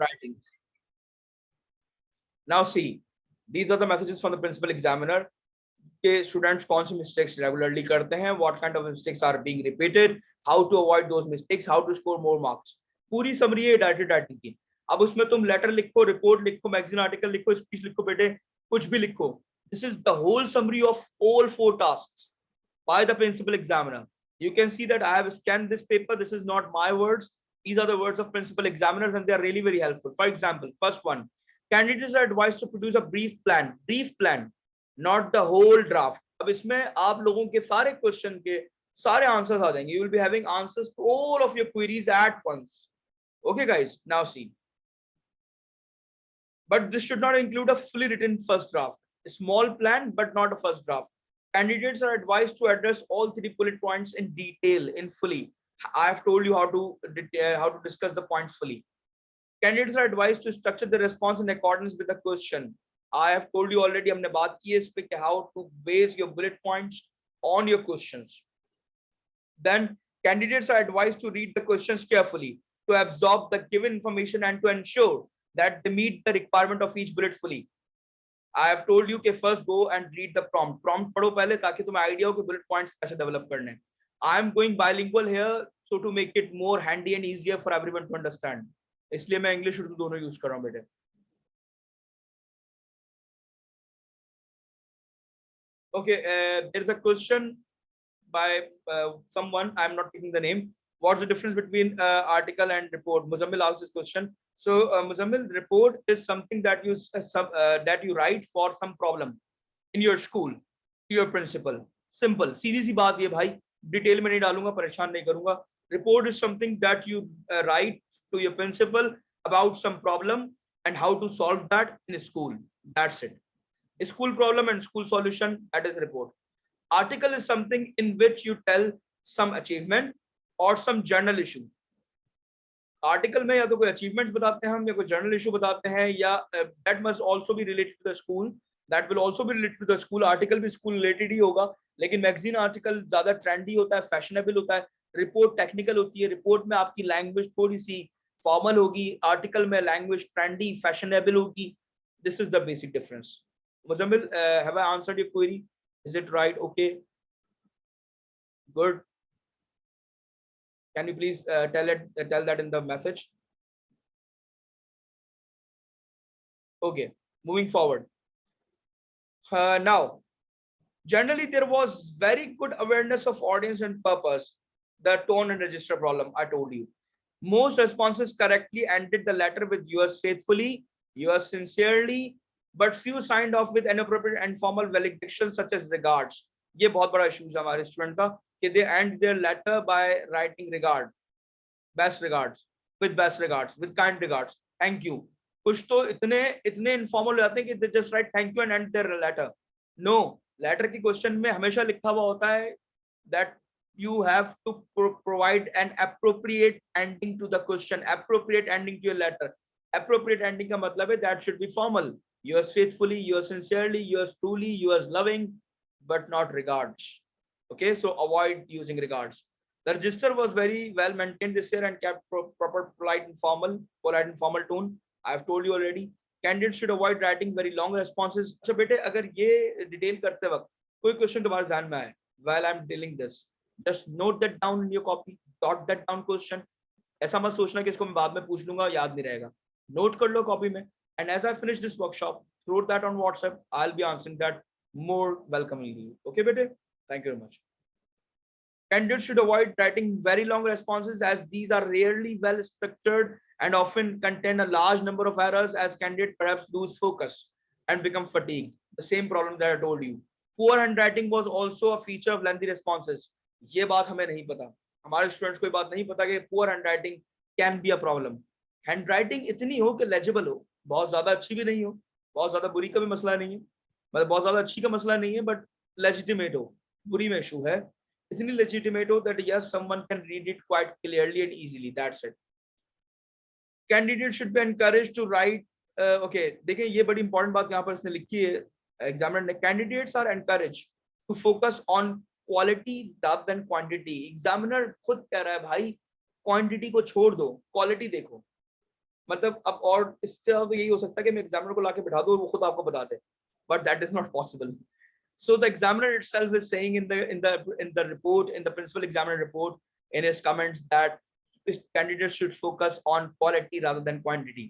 writing. Now see, these are the messages from the principal examiner के students कौन सी mistakes regularly करते हैं, what kind of mistakes are being repeated, how to avoid those mistakes, how to score more marks. पूरी summary है data writing की. अब उसमें तुम लेटर लिखो, रिपोर्ट लिखो, मैगजीन आर्टिकल लिखो, स्पीच लिखो, बेटे कुछ भी लिखो. This is the whole summary of all 4 tasks by the principal examiner. You can see that I have scanned this paper. This is not my words. These are the words of principal examiners and they are really very helpful. For example, first one, candidates are advised to produce a brief plan, not the whole draft. अब इसमें आप लोगों के सारे question के सारे answers आ जाएंगे. You will be having answers to all of your queries at once. Okay guys, now see. But this should not include a fully written first draft. A small plan, but not a first draft. Candidates are advised to address all 3 bullet points in detail, in fully. I have told you how to discuss the points fully. Candidates are advised to structure the response in accordance with the question. I have told you already. हमने बात की है इस पे how to base your bullet points on your questions. Then candidates are advised to read the questions carefully, to absorb the given information and to ensure that they meet the requirement of each bullet fully. I have told you कि first go and read the prompt. Prompt पढ़ो पहले ताकि तुम्हें idea हो कि bullet points कैसे develop करने. I am going bilingual here, so to make it more handy and easier for everyone to understand. इसलिए मैं English और दोनों use कर रहा हूँ बेटे. Okay, there is a question by someone. I am not taking the name. What's the difference between article and report? Muzammil asked this question. So Muzammil, report is something that you write for some problem in your school to your principal. Simple, सीधी सी बात ये भाई, detail में नहीं डालूंगा, परेशान नहीं करूंगा. Report is something that you write to your principal about some problem and how to solve that in school. That's it. School problem and school solution, that is report. Article is something in which you tell some achievement or some journal issue. Article में या तो कोई achievements बताते हैं हम या कोई journal issue बताते हैं या that must also be related to the school, that will also be related to the school. Article भी स्कूल रिलेटेड ही होगा, लेकिन मैगजीन आर्टिकल ज्यादा ट्रेंडी होता है, फैशनेबल होता है. रिपोर्ट टेक्निकल होती है. रिपोर्ट में आपकी लैंग्वेज थोड़ी सी फॉर्मल होगी, आर्टिकल में लैंग्वेज ट्रेंडी फैशनेबल होगी. This is the basic difference. Muzammil, have I answered your query? Is it right? Okay, good. Can you please tell that in the message? Okay, moving forward. Now, generally there was very good awareness of audience and purpose. The tone and register problem, I told you. Most responses correctly ended the letter with yours faithfully, yours sincerely, but few signed off with inappropriate and formal valedictions such as regards. ये बहुत बड़ा issue है हमारे student का कि they end their letter by writing regard, best regards, with best regards, with kind regards, thank you. कुछ तो इतने informal हो जाते हैं कि they just write thank you and end their letter. No, letter की question में हमेशा लिखा हुआ होता है that you have to provide an appropriate ending to the question, appropriate ending to your letter. Appropriate ending का मतलब है that should be formal. Yours faithfully, yours sincerely, yours truly, yours loving, but not regards. Okay, so avoid using regards. The register was very well maintained this year and kept proper polite and formal tone. I have told you already. Candidates should avoid writing very long responses. अच्छा बेटे, अगर ये detail करते वक्त कोई question तुम्हारे ध्यान में आए while I'm dealing this, just note that down in your copy. Jot that down question. ऐसा मत सोचना कि इसको मैं बाद में पूछ लूंगा, याद नहीं रहेगा. नोट कर लो कॉपी में. And as I finish this workshop, throw that on WhatsApp. I'll be answering that more welcomingly. Okay, bete? Thank you very much. Candidates should avoid writing very long responses as these are rarely well structured and often contain a large number of errors as candidates perhaps lose focus and become fatigued. The same problem that I told you. Poor handwriting was also a feature of lengthy responses. ये बात हमें नहीं पता, हमारे students को ये बात नहीं पता कि poor handwriting can be a problem. Handwriting इतनी हो कि legible हो, बहुत ज्यादा अच्छी भी नहीं हो, बहुत ज्यादा बुरी का भी मसला नहीं है, मतलब बहुत ज्यादा अच्छी का मसला नहीं है, but legitimate हो, बुरी में इशू है, इतनी legitimate हो that yes, someone can read it quite clearly and easily. That's it. Candidates should be encouraged to write. Okay, देखिए ये बड़ी important बात यहाँ पर इसने लिखी है examiner ने. Candidates are encouraged to focus on quality rather than quantity. Examiner खुद कह रहा है भाई quantity को छोड़ दो, quality देखो. मतलब अब और इससे अब यही हो सकता है कि मैं एग्जामिनर को लाके बिठा दूं और वो खुद आपको बता दे, but that is not possible. So the examiner itself is saying in the report, in the principal examiner report, in his comments, that candidates should focus on quality rather than quantity.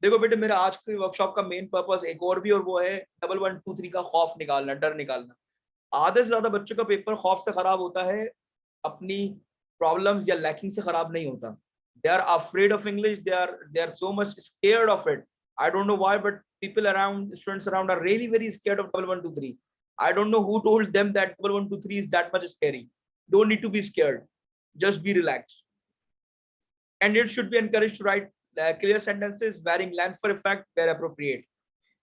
देखो बेटे, मेरा आज के workshop का main purpose एक और भी, और वो है 1123 का खौफ निकालना, डर निकालना. आधे से ज्यादा बच्चों का पेपर खौफ से खराब होता है, अपनी प्रॉब्लम्स या लैकिंग से खराब नहीं होता. They are afraid of English, they are so much scared of it. I don't know why, but people around, students around, are really very scared of 1123. I don't know who told them that 1123 is that much scary. Don't need to be scared, just be relaxed. And it should be encouraged to write clear sentences varying length for effect where appropriate.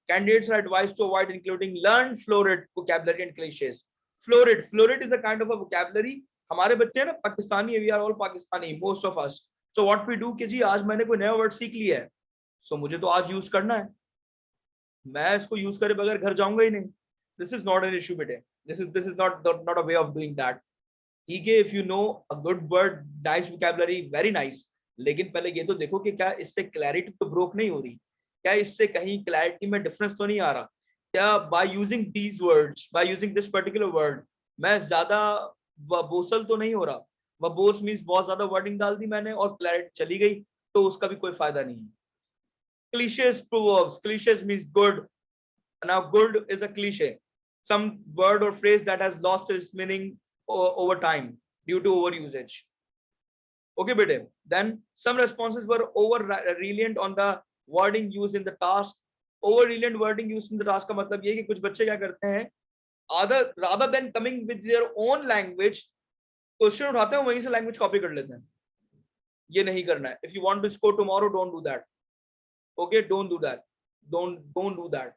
Candidates are advised to avoid including learned florid vocabulary and cliches. Florid is a kind of a vocabulary. हमारे बच्चे ना पाकिस्तानी है, we are all Pakistani, most of us. So what we do कि जी आज मैंने कोई नया word सीख लिया है, so मुझे तो आज यूज करना है, मैं इसको यूज करे बगैर घर जाऊंगा ही नहीं. This is not an issue बेटे. This is not a way of doing that. ठीक है, if you know a good word, nice vocabulary, very nice, लेकिन पहले ये तो देखो कि क्या इससे क्लैरिटी तो ब्रोक नहीं हो रही, क्या इससे कहीं क्लैरिटी में डिफरेंस तो नहीं आ रहा, क्या by using these words, by using this particular word मैं ज्यादा वबोसल तो नहीं हो रहा. वबोस मींस बहुत ज्यादा वर्डिंग डाल दी मैंने और क्लैरिटी चली गई, तो उसका भी कोई फायदा नहीं है. Cliches, proverbs. Cliches means good. Now, good is a cliche, some word or phrase that has lost its meaning over time due to overusage. Okay, bete. Then some responses were over reliant on the wording used in the task. Over reliant wording used in the task का मतलब ये कि कुछ बच्चे क्या करते हैं, rather than coming with their own language, question उठाते हैं वहीं से लैंग्वेज कॉपी कर लेते हैं. ये नहीं करना है. If you want to score tomorrow, don't do that. Okay, don't do that. Don't do that.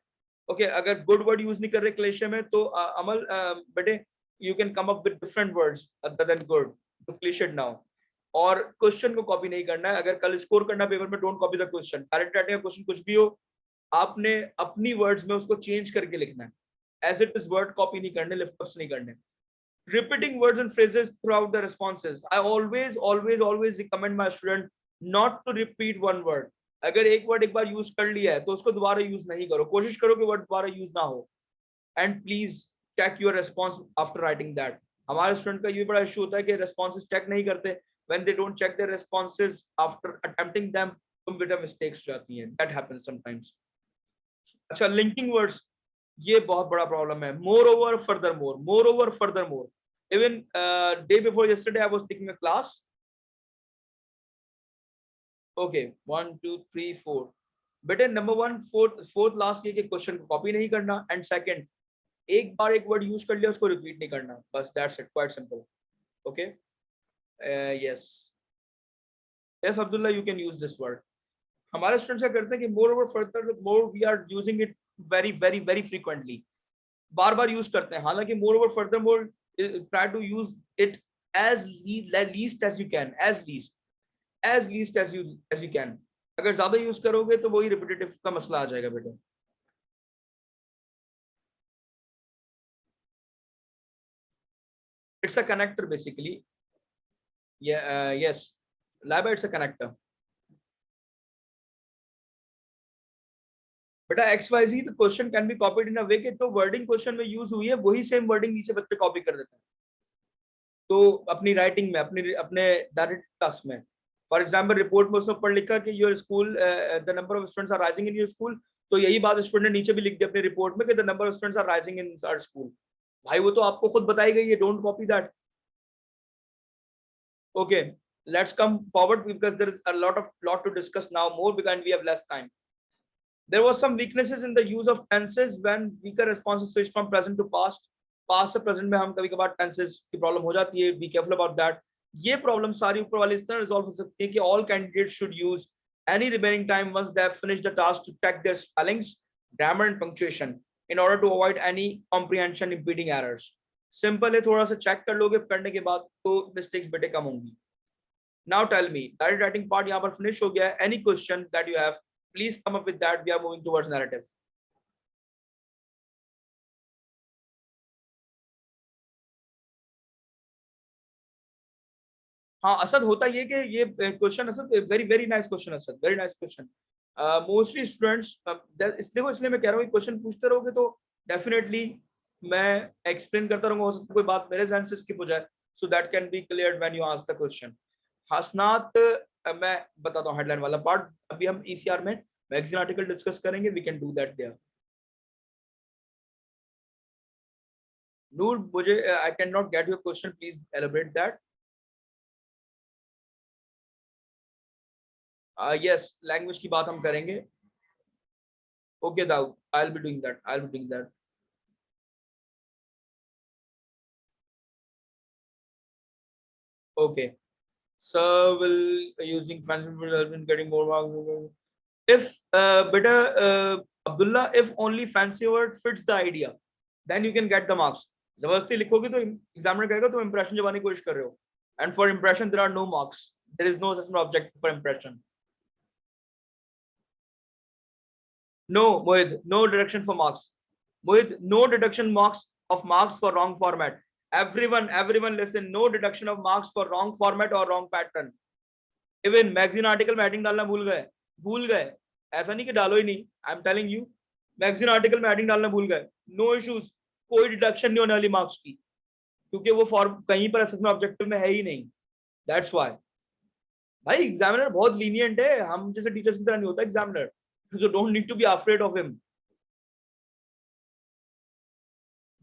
Okay, अगर good word use नहीं कर रहे क्लेशे में, तो अमल बेटे, you can come up with different words other than good to cliche now. और question को copy नहीं करना है. अगर कल स्कोर करना पेपर में, don't copy the question. Direct writing का क्वेश्चन कुछ भी हो, आपने अपनी वर्ड्स में उसको चेंज करके लिखना है. As it is word copy नहीं करने, लिफ्ट अप्स नहीं करने. Repeating words and phrases throughout the responses. I always recommend my student not to repeat one word. अगर एक वर्ड एक बार यूज कर लिया है तो उसको दोबारा यूज नहीं करो, कोशिश करो कि वर्ड दोबारा यूज ना हो. And please check your response after writing that. हमारे स्टूडेंट का ये बड़ा इशू होता है कि रेस्पॉन्सेस चेक नहीं करते. When they don't check their responses after attempting them, तो बेटा मिस्टेक्स जाती हैं. That happens sometimes. अच्छा, लिंकिंग वर्ड्स, ये बहुत बड़ा प्रॉब्लम है. Moreover, furthermore, moreover, furthermore. Even day before yesterday I was taking a class. Okay, 1 2 3 4. बेटे नंबर 1, फोर्थ लास्ट ये कि क्वेश्चन को कॉपी नहीं करना. एंड सेकंड, एक बार एक वर्ड यूज कर लिया उसको रिपीट नहीं करना. बस that's it, quite simple. Okay, yes, yes Abdullah, you can use this word. हमारे स्टूडेंट्स क्या करते हैं कि moreover, furthermore, we are using it very very very frequently. बार बार यूज करते हैं. हालांकि moreover, furthermore, try to use it as least as you can, as least as you can. अगर ज्यादा use करोगे तो वही रिपीटेटिव का मसला आ जाएगा बेटा. It's a connector basically. Yeah, yes, lab, it's a connector. बेटा XYZ, the question can be copied in a way कि तो वर्डिंग क्वेश्चन में यूज हुई है वही सेम वर्डिंग नीचे बच्चे कॉपी कर देते हैं. तो अपनी राइटिंग में, अपने डायरेक्ट टास्क में, फॉर एग्जांपल रिपोर्ट में उसने पढ़ लिखा कि your school, the number of students are rising in your school, तो यही बात स्टूडेंट ने नीचे भी लिख दी अपनी रिपोर्ट में कि the number of students are rising in our school. भाई वो तो आपको खुद बताई गई है, don't copy that. Okay, let's come forward because there is a lot to discuss now more because we have less time. There was some weaknesses in the use of tenses when weaker responses switched from present to past. Past से present में हम कभी कभार tenses की problem हो जाती है. Be careful about that. ये problem सारी ऊपर वाली इस तरह resolve हो सकती है कि all candidates should use any remaining time once they have finished the task to check their spellings, grammar and punctuation in order to avoid any comprehension impeding errors. Simple है, थोड़ा सा check कर लोगे करने के बाद तो mistakes बेटे कम होंगी. Now tell me, direct writing part यहाँ पर finish हो गया है. Any question that you have, please come up with that. We are moving towards narrative. हाँ असद, होता ये कि ये question Asad, very very nice question Asad, very nice question. Mostly students, इसलिए इसलिए मैं कह रहा हूँ क्वेश्चन पूछते रहोगे तो डेफिनेटली मैं एक्सप्लेन करता रहूंगा, हो सकता है कोई बात मेरे ध्यान से स्किप हो जाए, so that can be cleared when you ask the question. Hasnat, मैं बताता हूँ हेडलाइन वाला पार्ट, अभी हम ईसीआर में मैगजीन आर्टिकल डिस्कस करेंगे, we can do that there. Noor, मुझे I can not get your question, please elaborate that. Yes, language की बात हम करेंगे। Okay Daud, I will be doing that, I will be doing that. Okay, sir will using fancy words has been getting more marks. If beta Abdullah, if only fancy word fits the idea, then you can get the marks. जबरदस्ती लिखोगे तो examiner कहेगा तुम impression जमाने की कोशिश कर रहे हो, and for impression there are no marks, there is no assessment objective for impression. No, Mohit, no deduction for marks. Mohit, no deduction marks of marks for wrong format. Everyone listen, no deduction of marks for wrong format or wrong pattern. Even magazine article में heading डालना भूल गए, ऐसा नहीं कि डालो ही नहीं, I am telling you, magazine article में हेडिंग डालना भूल गए, नो इश्यूज, कोई डिडक्शन नहीं होने वाली मार्क्स की, क्योंकि वो फॉर्म कहीं पर असेसमेंट ऑब्जेक्टिव में है ही नहीं, दैट्स व्हाई। भाई एग्जामिनर बहुत लीनियंट है, हम जैसे टीचर्स की तरह नहीं होता examiner, so don't need to be afraid of him.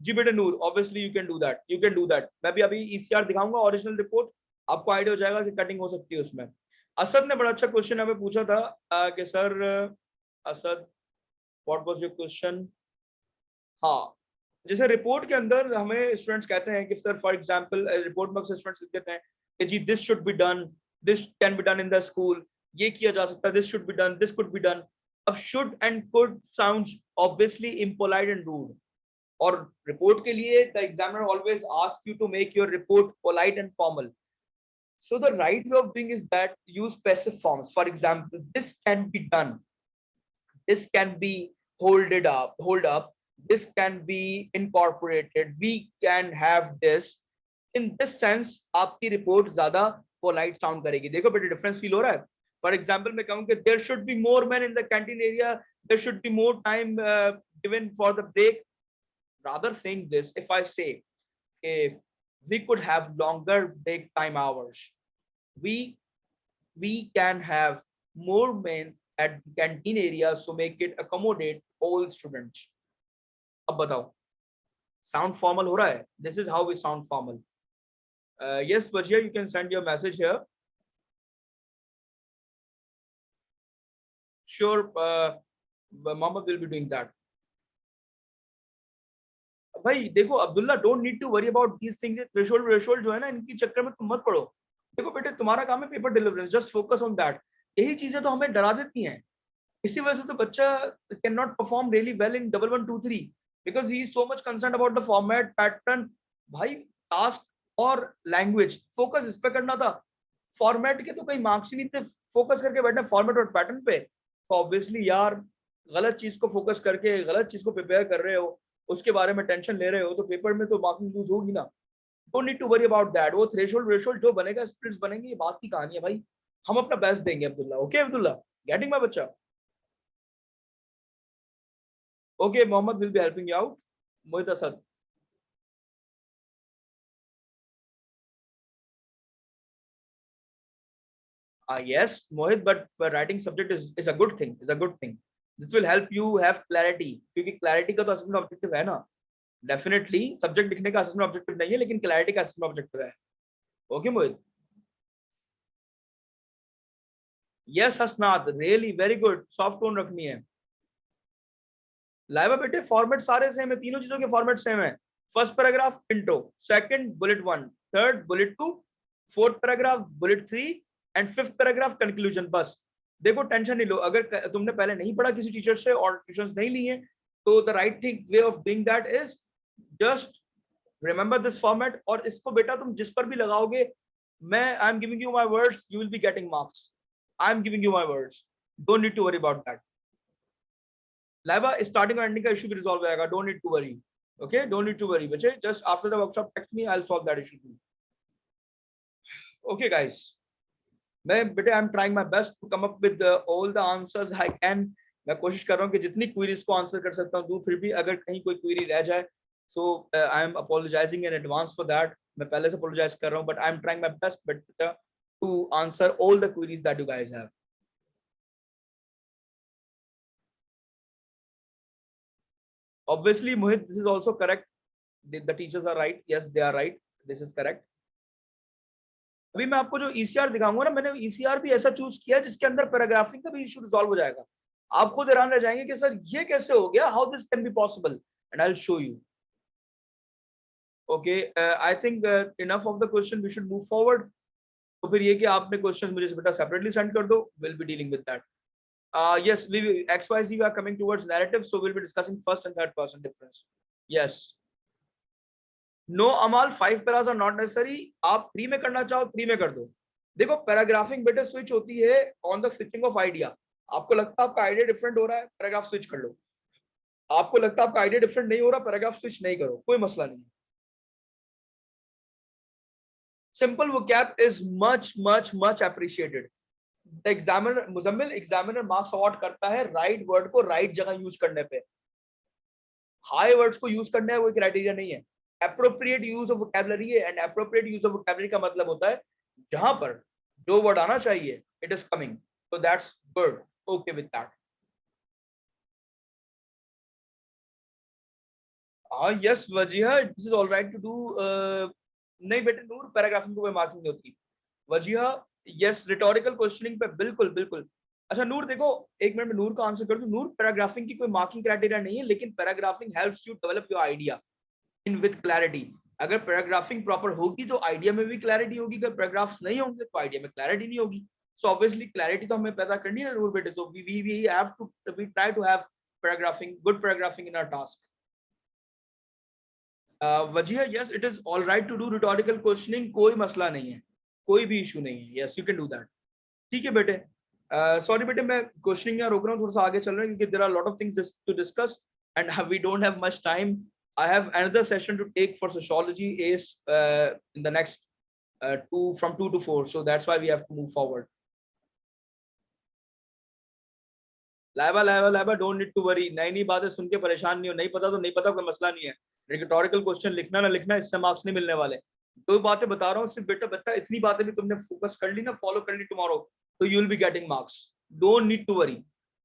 जी बेटे Noor, obviously you can do that, you can do that. मैं भी अभी ईसीआर दिखाऊंगा, ओरिजिनल रिपोर्ट, आपको आइडिया हो जाएगा कि कटिंग हो सकती है उसमें। असद ने बड़ा अच्छा क्वेश्चन हमें पूछा था कि sir, Asad what was your question. हाँ, जैसे रिपोर्ट के अंदर हमें स्टूडेंट्स कहते हैं कि सर फॉर एग्जांपल रिपोर्ट में अक्सर स्टूडेंट्स लिखते हैं कि जी this should be done, this can be done in the school, ये किया जा सकता है, this should be done, this could be done. अब should and could sounds obviously impolite and rude, और रिपोर्ट के लिए the examiner always ask you to make your report polite and formal. So the right way of doing is that use passive forms. For example, this can be done, this can be hold up, this can be incorporated, we can have this. In this sense आपकी report ज्यादा polite sound करेगी. देखो बेटे difference feel हो रहा है. For example मैं कहूँ कि there should be more man in the canteen area, there should be more time given for the break. Rather saying this, if I say we could have longer break time hours, we can have more men at canteen areas to make it accommodate all students. अब बताओ, sound formal हो रहा है? This is how we sound formal. Yes Vajia, you can send your message here. Sure, Mohammed will be doing that. भाई देखो Abdullah, don't need to worry about these things. Threshold जो है ना, इनकी चक्कर में तुम मत पड़ो. देखो बेटे तुम्हारा काम है paper deliverance, just focus on that. यही चीजें तो हमें डरा देती हैं, इसी वजह से तो बच्चा can not perform really well in 1112 3 because he is so much concerned about the format pattern. भाई टास्क और लैंग्वेज फोकस इस पे करना था, फॉर्मेट के तो कई मार्क्स ही नहीं थे. फोकस करके बैठे फॉर्मेट और पैटर्न पे, तो ऑब्वियसली यार गलत चीज को फोकस करके गलत चीज को प्रिपेयर कर रहे हो, उसके बारे में टेंशन ले रहे हो, तो पेपर में तो मार्किंग लूज होगी ना. Don't need to worry about that. वो थ्रेशोल्ड जो बनेगा, स्प्लिट्स बनेंगे, ये बात की कहानी है भाई. हम अपना बेस्ट देंगे Abdullah. Okay Abdullah, getting my बच्चा? Okay, Mohammed will be helping you out. Mohit Asad, yes Mohit, but writing subject is a good thing, is a good thing. This will help you have clarity, क्योंकि clarity का तो असेसमेंट ऑब्जेक्टिव है ना. Definitely subject लिखने का assessment objective नहीं है, लेकिन क्लैरिटी का असेसमेंट ऑब्जेक्टिव है. Okay Mohit. Yes Hasnad, really very good. Soft tone रखनी है. लाइवा बेटे फॉर्मेट सारे सेम है, तीनों चीजों के फॉर्मेट सेम है. First paragraph intro, second bullet 1, third bullet 2, fourth paragraph bullet 3 and fifth paragraph conclusion. बस देखो टेंशन नहीं लो. अगर तुमने पहले नहीं पढ़ा किसी टीचर से और ट्यूशंस नहीं लिए, तो the right thing way of doing that is just remember this format. और इसको बेटा तुम जिस पर भी लगाओगे, मैं I am giving you my words, you will be getting marks. I am giving you my words, don't need to worry about that. Laiba starting और एंडिंग का इशू भी रिजॉल्व हो जाएगा, don't need to worry. Okay, don't need to worry बच्चे, just after the workshop text me, I will solve that issue. Okay, guys. मैं बेटे I am trying my best to come up with all the answers I can. मैं कोशिश कर रहा हूँ कि जितनी क्वेरीज को आंसर कर सकता हूँ दूँ. फिर भी अगर कहीं कोई क्वेरी रह जाए so I am apologising in advance for that. मैं पहले से अपोलोजाइज कर रहा हूँ but I am trying my best but to answer all the queries that you guys have. Obviously, Mohit, this is also correct. The teachers are right. Yes, they are right. This is correct. अभी मैं आपको जो ECR दिखाऊंगा ना, मैंने ECR भी ऐसा choose किया जिसके अंदर पैराग्राफिंग का भी इशू रिजॉल्व हो जाएगा. आप खुद हैरान रह जाएंगे कि सर ये कैसे हो गया, how this can be possible, and I will show you. Okay, I think enough of the question, we should move forward. तो फिर ये कि आपने क्वेश्चन मुझे बेटा सेपरेटली सेंड कर दो, will be dealing with that. Yes, we XYZ we are coming towards narrative, so we'll be discussing first and third person difference. Yes. No, Amal, 5 paras are not necessary. आप 3 में करना चाहो 3 में कर दो. देखो पैराग्राफिंग बेटे स्विच होती है on the switching off idea. आपको लगता है आपका आइडिया डिफरेंट हो रहा है, पैराग्राफ स्विच कर लो. आपको लगता है आपका आइडिया डिफरेंट नहीं हो रहा, पैराग्राफ स्विच नहीं करो, कोई मसला नहीं. Simple vocab is much much much appreciated. The examiner Muzammil, examiner marks award करता है राइट वर्ड को राइट जगह यूज करने पे. हाई वर्ड्स को यूज करना है वो क्राइटेरिया नहीं है. एप्रोप्रिएट यूज ऑफ वोकैबुलरी है, and appropriate use of vocabulary का मतलब होता है जहां पर जो वर्ड आना चाहिए it is coming. So that's good. Okay with that. Yes Wajiha, this is alright to do. नहीं बेटे नूर, पैराग्राफिंग को कोई मार्किंग नहीं होती. वजीहा, यस रिटोरिकल क्वेश्चनिंग पे बिल्कुल बिल्कुल. अच्छा नूर देखो, एक मिनट में नूर का आंसर कर दूं. नूर, पैराग्राफिंग की कोई मार्किंग क्राइटेरिया नहीं है, लेकिन paragraphing helps you develop your idea in with clarity. अगर पैराग्राफिंग प्रॉपर होगी तो आइडिया में भी क्लैरिटी होगी, अगर पैराग्राफ्स नहीं होंगे तो आइडिया में क्लैरिटी नहीं होगी. सो ऑब्वियसली क्लैरिटी तो हमें पैदा करनी है नूर बेटे. तो we have to, we try to have paragraphing, good paragraphing in our task. Wajiha, yes it is all right to do rhetorical questioning, कोई मसला नहीं है, कोई भी इशू नहीं है. Yes you can do that. ठीक है बेटे. सॉरी बेटे मैं क्वेश्चनिंग यहाँ रोक रहा हूँ, थोड़ा सा आगे चल रहे हैं क्योंकि there are lot of things to discuss and we don't have much time. I have another session to take for sociology is in the next from 2 to 4, so that's why we have to move forward. Laiba Laiba Laiba, don't need to worry. नई नई बातें सुन के परेशान नहीं हो, नहीं पता तो नहीं पता, कोई मसला नहीं है. रिटोरिकल क्वेश्चन लिखना ना लिखना इससे मार्क्स नहीं मिलने वाले. दो बातें बता रहा हूँ सिर्फ बेटा, बता इतनी बातें भी तुमने फोकस कर ली ना, फॉलो कर ली टुमारो, तो you will be getting marks. Don't need to worry.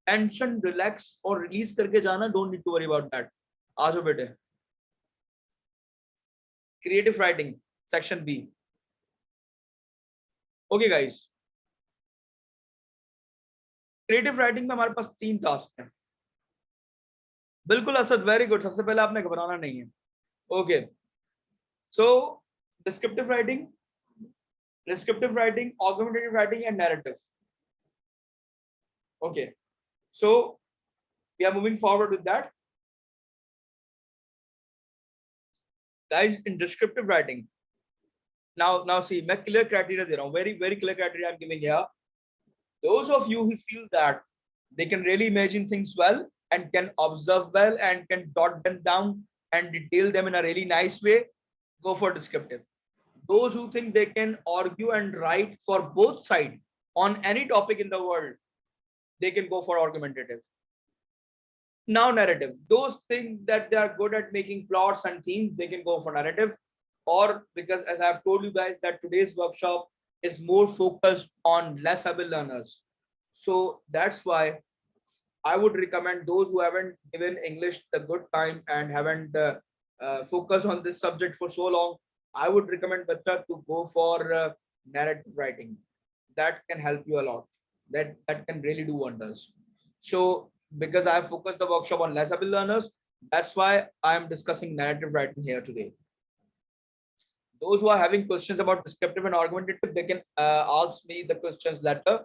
Tension relax और रिलीज करके जाना, don't need to worry about that. आ जाओ बेटे. Creative writing section B. Okay guys, creative writing में हमारे पास 3 टास्क हैं. बिल्कुल असद, वेरी गुड. सबसे पहले आपने घबराना नहीं है. Okay, so descriptive writing, argumentative writing and narrative. Okay, so we are moving forward with that. Guys, in descriptive writing, now see, मैं clear criteria दे रहा हूँ, very clear criteria I'm giving here. Those of you who feel that they can really imagine things well and can observe well and can jot them down and detail them in a really nice way, go for descriptive. Those who think they can argue and write for both sides on any topic in the world, they can go for argumentative. Now narrative, those think that they are good at making plots and themes, they can go for narrative. Or because as I've told you guys that today's workshop is more focused on less able learners, so that's why I would recommend those who haven't given English the good time and haven't focused on this subject for so long, I would recommend bacha to go for narrative writing. That can help you a lot. That can really do wonders. So because I have focused the workshop on less able learners, that's why I am discussing narrative writing here today. Those who are having questions about descriptive and argumentative, they can ask me the questions later.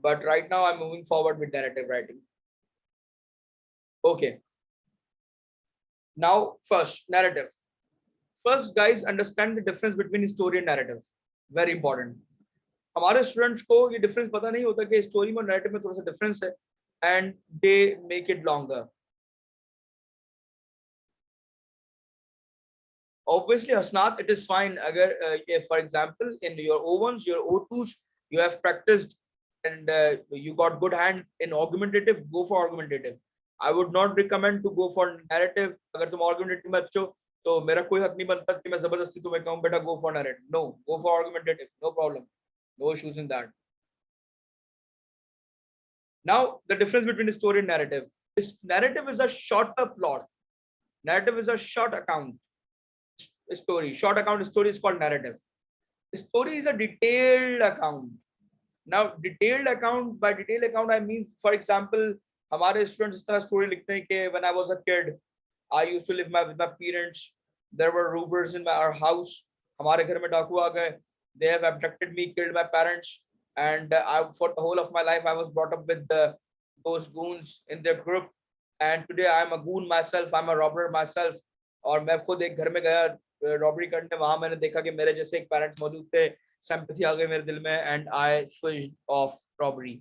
But right now I'm moving forward with narrative writing. Okay. Now first, narrative. First, guys, understand the difference between story and narrative. Very important. हमारे students को ये difference पता नहीं होता कि story में narrative में थोड़ा सा डिफरेंस है, and they make it longer. Obviously, Hasnat, it is fine. Agar, if, for example, in your O1s, your O2s, you have practiced and you got good hand in argumentative, go for argumentative. I would not recommend to go for narrative. अगर तुम argumentative में अच्छे हो, तो मेरा कोई हक नहीं बनता कि मैं जबरदस्ती तुम्हें कहूँ बेटा go for narrative. No, go for argumentative. No problem. No issues in that. Now, the difference between story and narrative. This narrative is a shorter plot. Narrative is a short account. Story, short account story is called narrative. Story is a detailed account. Now, detailed account, by detailed account I mean, for example, हमारे students इस तरह story लिखते हैं कि when I was a kid, I used to live with my parents. There were robbers in our house. हमारे घर में डाकू आ गए. They have abducted me, killed my parents, and for the whole of my life I was brought up with those goons in their group. And today I am a goon myself. I'm a robber myself. और मैं खुद एक घर में गया robbery करने, वहां मैंने देखा कि मेरे जैसे एक पेरेंट्स मौजूद थे. सिंपैथी आ गई मेरे दिल में and I switched off robbery.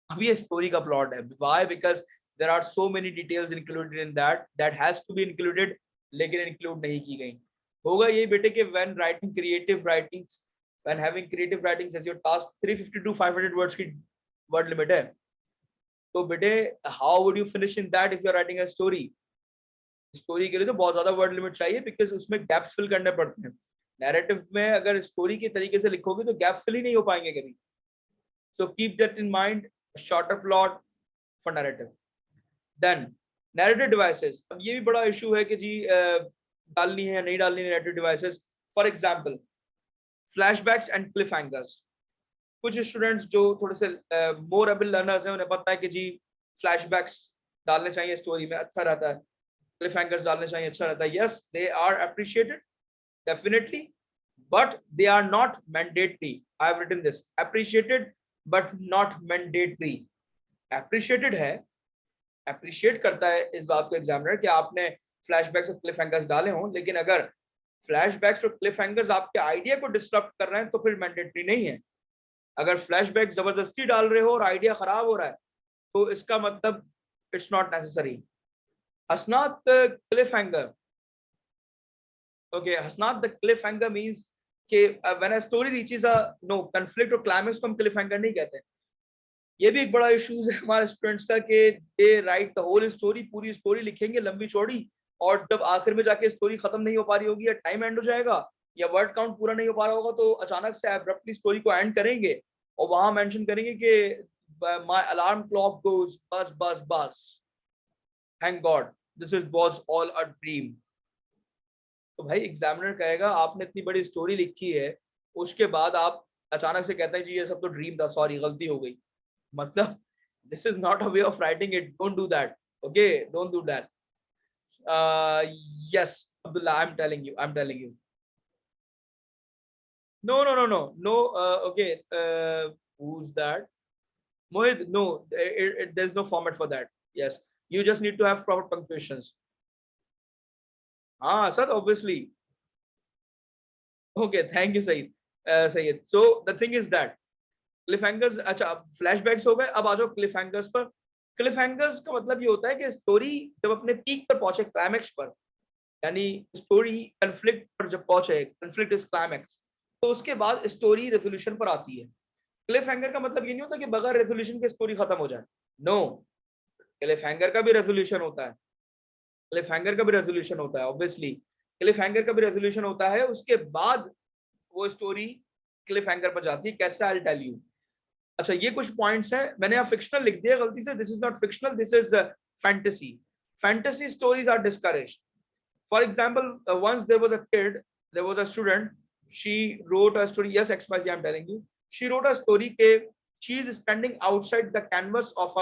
अब ये स्टोरी का प्लॉट है. Why? Because there are so many details included in that has to be included, लेकिन इंक्लूड नहीं की गई. होगा ये बेटे कि when writing creative writings, when having creative writings as your task, 350 to 500 words की वर्ड लिमिट है. तो बेटे how would you finish in that if you are writing a story? Story के लिए तो बहुत ज्यादा वर्ड लिमिट चाहिए, बिकॉज उसमें गैप्स फिल करने पड़ते हैं. नैरेटिव में अगर स्टोरी के तरीके से लिखोगे तो गैप फिल ही नहीं हो पाएंगे कभी. So keep that in mind. Shorter plot for narrative. Then narrative devices. अब ये भी बड़ा इशू है कि जी डालनी है नहीं डालनी narrative devices. For example flashbacks and Cliff hangers. कुछ स्टूडेंट्स जो थोड़े से मोर एबल लर्नर्स हैं, उन्हें पता है कि जी फ्लैशबैक्स डालने चाहिए स्टोरी में, अच्छा रहता है. क्लिफ हैंगर्स डालने चाहिए, अच्छा रहता है. Yes, they are appreciated definitely, but they are not mandatory. I have written this: appreciated but not mandatory. Appreciated है, appreciate करता है इस बात को एग्जामिनर कि आपने फ्लैशबैक्स और क्लिफ हैंगर्स डाले हों, लेकिन अगर फ्लैशबैक्स और क्लिफ हैंगर्स आपके आइडिया को डिस्टर्ब कर रहे हैं तो फिर मैंडेटरी नहीं है. अगर फ्लैशबैक जबरदस्ती डाल रहे हो और आइडिया खराब हो रहा है तो इसका मतलब it's not necessary. Hasnat Cliff hanger. Okay, Hasnat, the cliffhanger means कि when a story reaches a conflict or climax को हम cliffhanger नहीं कहते. ये भी एक बड़ा इश्यूज है हमारे स्टूडेंट्स का कि they write the whole story, पूरी स्टोरी लिखेंगे लंबी चौड़ी, और जब आखिर में जाके स्टोरी खत्म नहीं हो पा रही होगी या टाइम एंड हो जाएगा या वर्ड काउंट पूरा नहीं हो पा रहा होगा तो अचानक से एब्रप्टली स्टोरी को एंड करेंगे और वहां मेंशन करेंगे कि my alarm clock goes buzz buzz buzz. Thank God, this was all a dream. तो भाई एग्जामिनर कहेगा आपने इतनी बड़ी स्टोरी लिखी है, उसके बाद आप अचानक से कहते हैं जी ये सब तो ड्रीम था, सॉरी गलती हो गई. मतलब this is not a way of writing it. Don't do that. Okay, don't do that. Yes Abdullah, I'm telling you. No. Okay, who's that? Mohit, no, there's no format for that. Yes, you just need to have proper punctuations. Sir, obviously. Okay, thank you, Saeed. So the thing is that cliffhangers, अच्छा flashbacks हो गए, अब आ जाओ cliffhangers पर. cliffhangers का मतलब ये होता है कि स्टोरी जब अपने पीक पर पहुंचे, क्लाइमैक्स पर, यानी स्टोरी कन्फ्लिक्ट पर जब पहुंचे, कन्फ्लिक्ट इज क्लाइमैक्स, तो उसके बाद स्टोरी रेजोल्यूशन पर आती है. क्लिफहैंगर का मतलब ये नहीं होता कि बगैर रेजोल्यूशन के स्टोरी खत्म हो जाए. नो, क्लिफहैंगर का भी रेजोल्यूशन होता है. क्लिफहैंगर का भी रेजोल्यूशन होता है. ऑब्वियसली क्लिफहैंगर का भी रेजोल्यूशन होता है, उसके बाद वो स्टोरी क्लिफहैंगर पर जाती है. कैसे? I will tell you. अच्छा, ये कुछ पॉइंट्स हैं. मैंने यहाँ फिक्शनल लिख दिया गलती से. This is not fictional, this is fantasy. Fantasy stories are discouraged. For example, once there was a kid, there was a student, she wrote a story. Yes, XYZ, I'm telling you. She wrote a story ke she is standing outside the canvas of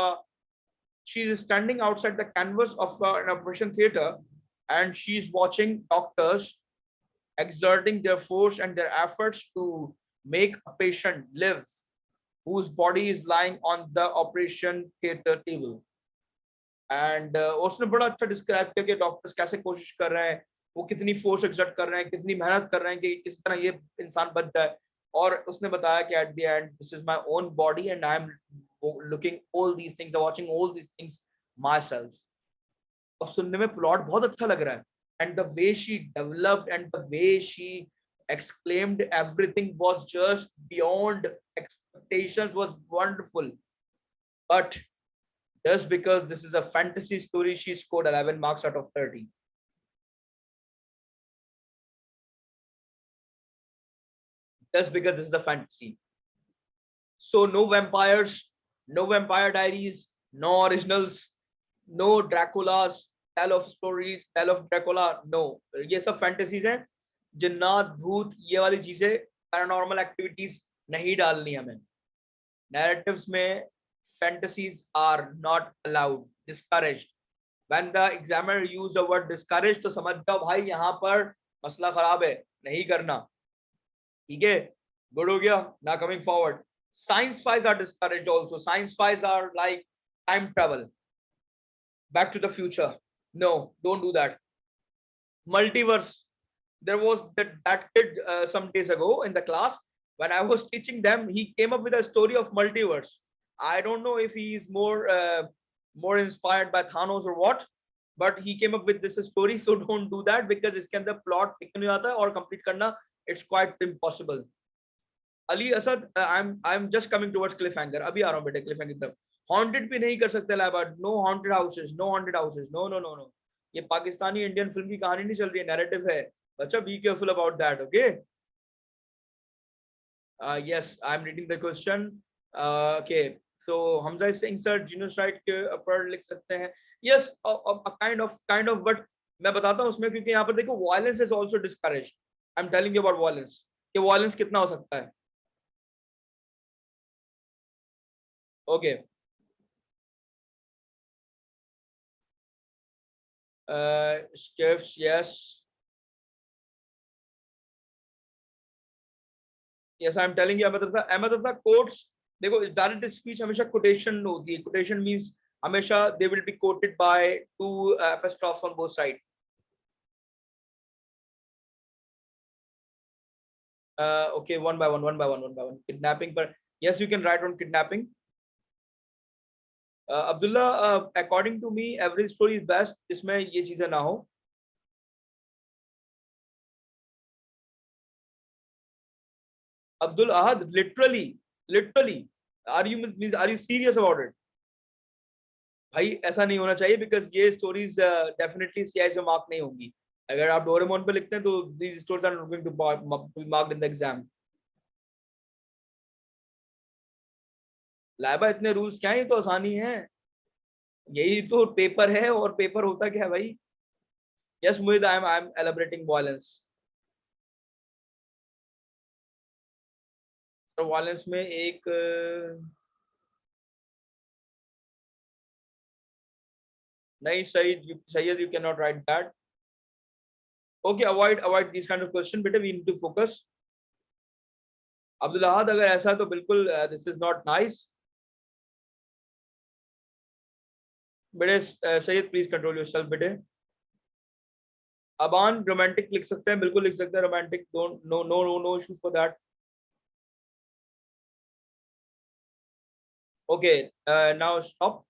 an operation theater, and she's watching doctors exerting their force and their efforts to make a patient live whose body is lying on the operation theater table. And उसने बड़ा अच्छा describe किया कि doctors कैसे कोशिश कर रहे हैं, वो कितनी फोर्स एक्सर्ट कर रहे हैं, कितनी मेहनत कर रहे हैं कि किस तरह ये इंसान बच जाए. और उसने बताया कि at the end this is my own body and I am looking all these things, watching all these things myself. और सुनने में प्लॉट बहुत अच्छा लग रहा है. and the way she developed and the way she exclaimed everything was just beyond expectations, was wonderful. But just because this is a fantasy story, she scored 11 marks out of 30. Just because this is a fantasy. So no vampires, no Vampire Diaries, no originals, no Dracula's, Tale of Stories, Tale of Dracula, no. ये सब fantasies हैं. जिन्नात, भूत, ये वाली चीजें, paranormal activities नहीं डालनी हमें. Narratives में fantasies are not allowed, discouraged. When the examiner used the word discouraged, तो समझ जाओ भाई यहाँ पर मसला खराब है, नहीं करना. ठीक है, good हो गया. Now coming forward, science files are discouraged also. Science files are like time travel, back to the future. No, don't do that. Multiverse. There was that kid some days ago in the class when I was teaching them. He came up with a story of multiverse. I don't know if he is more inspired by Thanos or what, but he came up with this story. So don't do that because इसके अंदर plot निकल जाता है और complete करना it's quite impossible. Ali Asad, I'm just coming towards cliffhanger. अभी आ रहा हूँ बेटे cliffhanger की तरफ. Haunted भी नहीं कर सकते Laiba. No haunted houses, no haunted houses. No no no no. ये पाकिस्तानी इंडियन फिल्म की कहानी नहीं चल रही है, narrative है. बच्चा be careful about that, okay? Yes, I'm reading the question. Okay, so Hamza is saying sir genocide के ऊपर लिख सकते हैं. Yes, a kind of, but मैं बताता हूँ उसमें, क्योंकि यहाँ पर देखो violence is also discouraged. I'm telling you about violence. कि violence कितना हो सकता है. Okay. Skips, yes. Yes, I'm telling you, Ahmed quotes. देखो direct speech हमेशा quotation होती है. Quotation means हमेशा they will be quoted by two apostrophes on both sides. Okay, one by one. Kidnapping, but yes, you can write on kidnapping. Abdullah, according to me, every story is best. इसमें ये चीजें ना हो. Abdul Ahad, literally, are you serious about it? भाई ऐसा नहीं होना चाहिए because ये stories definitely CI से mark नहीं होंगी. अगर आप डोरेमोन पे लिखते हैं तो these stories are not going to be marked in the exam. Laiba इतने रूल्स क्या है, ये तो आसानी है. यही तो पेपर है, और पेपर होता क्या है भाई. Yes Muhid, I am elaborating violence. Sir violence में एक नहीं, Syed you can not write that. Okay, avoid this kind of question बेटे, we need to focus. Abdul Ahad, अगर ऐसा तो बिल्कुल दिस इज नॉट नाइस बेटे. सैयद प्लीज कंट्रोल योरसेल्फ बेटे. अबान, रोमांटिक लिख सकते हैं, बिल्कुल लिख सकते हैं romantic. Don't, no issues for that. Okay, now stop.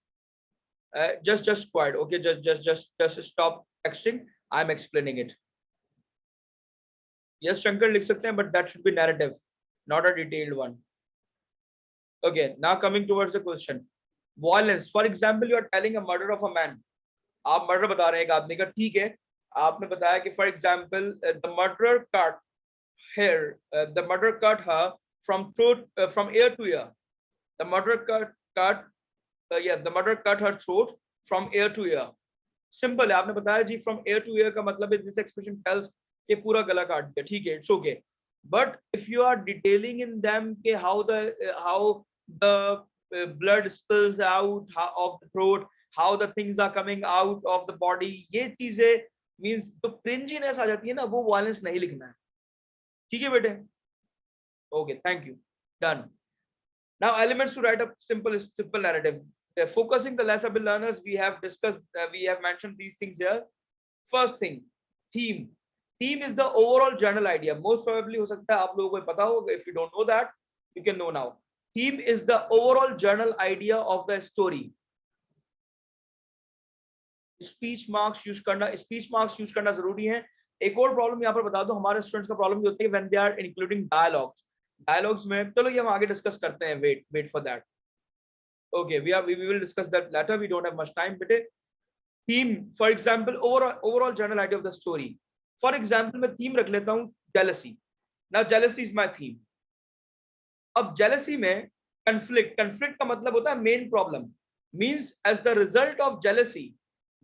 Just quiet. Okay, just stop texting. I'm explaining it. Yes, Shankar लिख सकते हैं, but that should be narrative, not a detailed one. Okay, now coming towards the question. Violence. For example, you are telling a murder of a man. आप murder बता रहे हैं एक आदमी का, ठीक है. आपने बताया कि for example, the murderer cut hair. The murderer cut her from throat, from ear to ear. The murderer cut the murderer cut her throat from ear to ear. Simple है. आपने बताया जी फ्रॉम एयर टू एयर का मतलब है this expression tales कि पूरा गला काट दिया, ठीक है, it's okay. But if you are detailing in them के how the blood spills out of the throat, how the things are coming out of the body, ये चीजें मींस तो क्रिंजीनेस आ जाती है ना, वो वायलेंस नहीं लिखना है. ठीक है बेटे. Okay, thank you. Done. Now elements to write a simple narrative. Focusing the less able learners, we have discussed, we have mentioned these things here. First thing, theme. Theme is the overall general idea. Most probably हो सकता है आप लोगों को पता होगा. If you don't know that, you can know now. Theme is the overall general idea of the story. Speech marks use करना जरूरी है। एक और प्रॉब्लम यहाँ पर बता दो, हमारे स्टूडेंट्स का प्रॉब्लम होती है when they are including dialogues में। चलो ये हम आगे डिस्कस करते हैं, wait for that. Okay, we will discuss that later, we don't have much time। बेटे theme, for example overall general idea of the story. For example मैं theme रख लेता हूँ jealousy. Now jealousy is my theme. अब jealousy में conflict का मतलब होता है main problem, means as the result of jealousy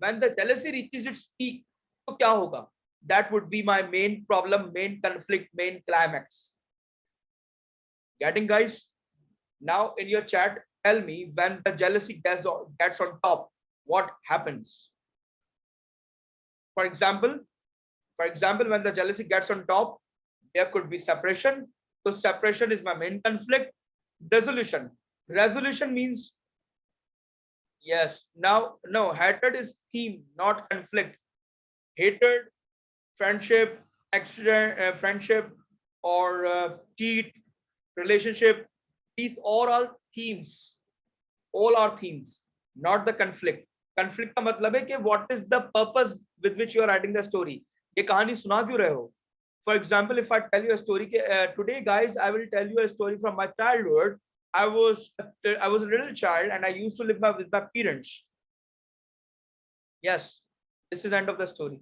when the jealousy reaches its peak, तो क्या होगा? That would be my main problem, main conflict, main climax. Getting guys? Now in your chat tell me, when the jealousy gets on top, what happens? For example, when the jealousy gets on top, there could be separation. So separation is my main conflict. Resolution means, yes, now no, hatred is theme, not conflict. Hatred, friendship, friendship, or cheat, relationship, these all are themes, all are themes, not the conflict। conflict का मतलब है कि what is the purpose with which you are writing the story, ये कहानी सुना क्यों रहे हो? For example, if I tell you a story, today guys I will tell you a story from my childhood। I was a little child and I used to live with my parents। Yes, this is end of the story।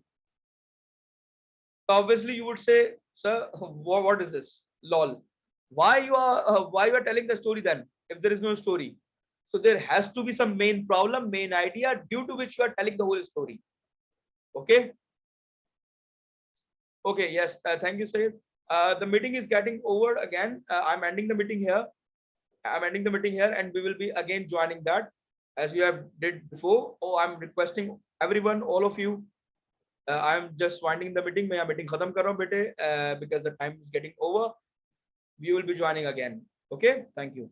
So obviously you would say, sir, what is this? Lol. Why you are telling the story then if there is no story? So there has to be some main problem, main idea due to which you are telling the whole story। Okay? Okay, yes, thank you, Sayed। The meeting is getting over again। I'm ending the meeting here। And we will be again joining that as you have did before। Oh, I'm requesting everyone, all of you। I'm just winding the meeting। मैं meeting खत्म कर रहा हूँ बेटे, because the time is getting over। We will be joining again। Okay, thank you।